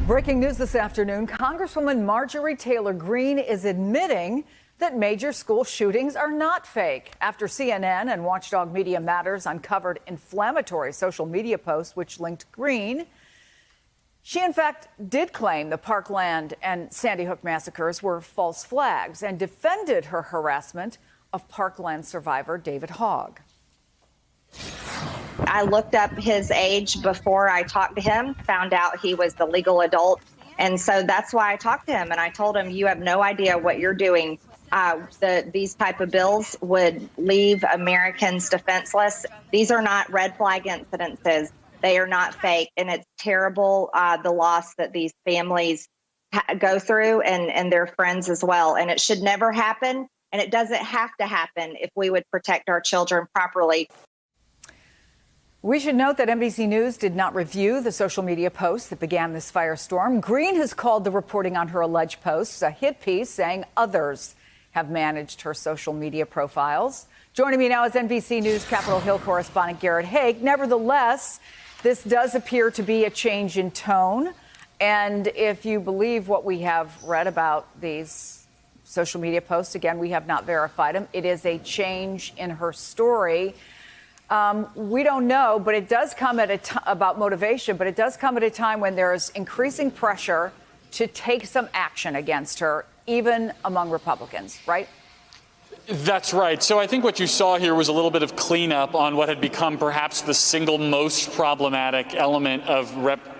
Breaking news this afternoon, Congresswoman Marjorie Taylor Greene is admitting that major school shootings are not fake after CNN and Watchdog Media Matters uncovered inflammatory social media posts which linked Greene. She, in fact, did claim the Parkland and Sandy Hook massacres were false flags and defended her harassment of Parkland survivor David Hogg. I looked up his age before I talked to him, found out he was the legal adult. And so that's why I talked to him. And I told him, you have no idea what you're doing. These type of bills would leave Americans defenseless. These are not red flag incidences. They are not fake. And it's terrible, the loss that these families go through and their friends as well. And it should never happen. And it doesn't have to happen if we would protect our children properly. We should note that NBC News did not review the social media posts that began this firestorm. Greene has called the reporting on her alleged posts a hit piece, saying others have managed her social media profiles. Joining me now is NBC News Capitol Hill correspondent Garrett Haake. Nevertheless, this does appear to be a change in tone. And if you believe what we have read about these social media posts, again, we have not verified them. It is a change in her story. We don't know, but it does come at about motivation, but it does come at a time when there is increasing pressure to take some action against her, even among Republicans, right? That's right. So I think what you saw here was a little bit of cleanup on what had become perhaps the single most problematic element of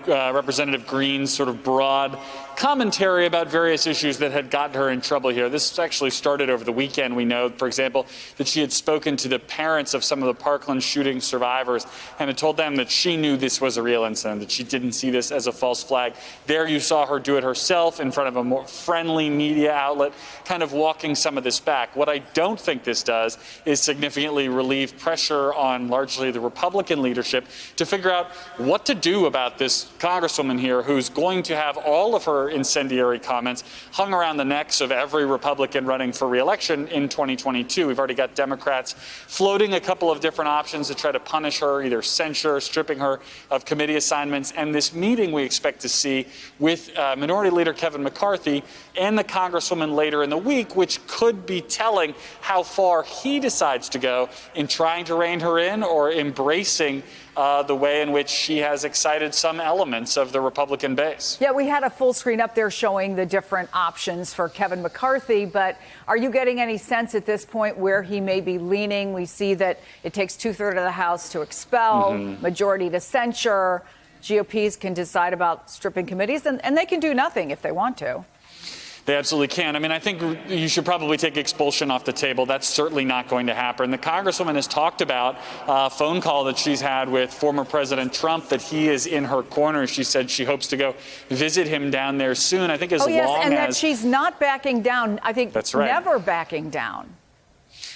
Representative Greene's sort of broad commentary about various issues that had gotten her in trouble here. This actually started over the weekend. We know, for example, that she had spoken to the parents of some of the Parkland shooting survivors and had told them that she knew this was a real incident, that she didn't see this as a false flag. There you saw her do it herself in front of a more friendly media outlet, kind of walking some of this back. What I don't think this does is significantly relieve pressure on largely the Republican leadership to figure out what to do about this Congresswoman here who's going to have all of her incendiary comments hung around the necks of every Republican running for re-election in 2022. We've already got Democrats floating a couple of different options to try to punish her, either censure, stripping her of committee assignments. And this meeting we expect to see with Minority Leader Kevin McCarthy and the Congresswoman later in the week, which could be telling how far he decides to go in trying to rein her in or embracing the way in which she has excited some elements of the Republican base. Yeah, we had a full screen up there showing the different options for Kevin McCarthy, but are you getting any sense at this point where he may be leaning? We see that it takes 2/3 of the House to expel, majority to censure. GOPs can decide about stripping committees, and they can do nothing if they want to. They absolutely can. I mean, I think you should probably take expulsion off the table. That's certainly not going to happen. The Congresswoman has talked about a phone call that she's had with former President Trump, that he is in her corner. She said she hopes to go visit him down there soon. I think as long and as that she's not backing down. I think that's right. Never backing down.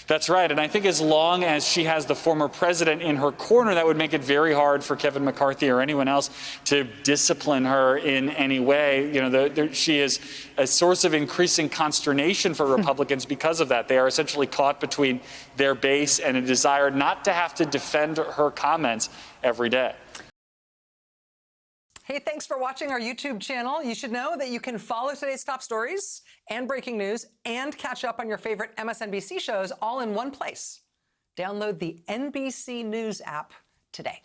That's right. And I think as long as she has the former president in her corner, that would make it very hard for Kevin McCarthy or anyone else to discipline her in any way. You know, she is a source of increasing consternation for Republicans because of that. They are essentially caught between their base and a desire not to have to defend her comments every day. Hey, thanks for watching our YouTube channel. You should know that you can follow today's top stories and breaking news and catch up on your favorite MSNBC shows all in one place. Download the NBC News app today.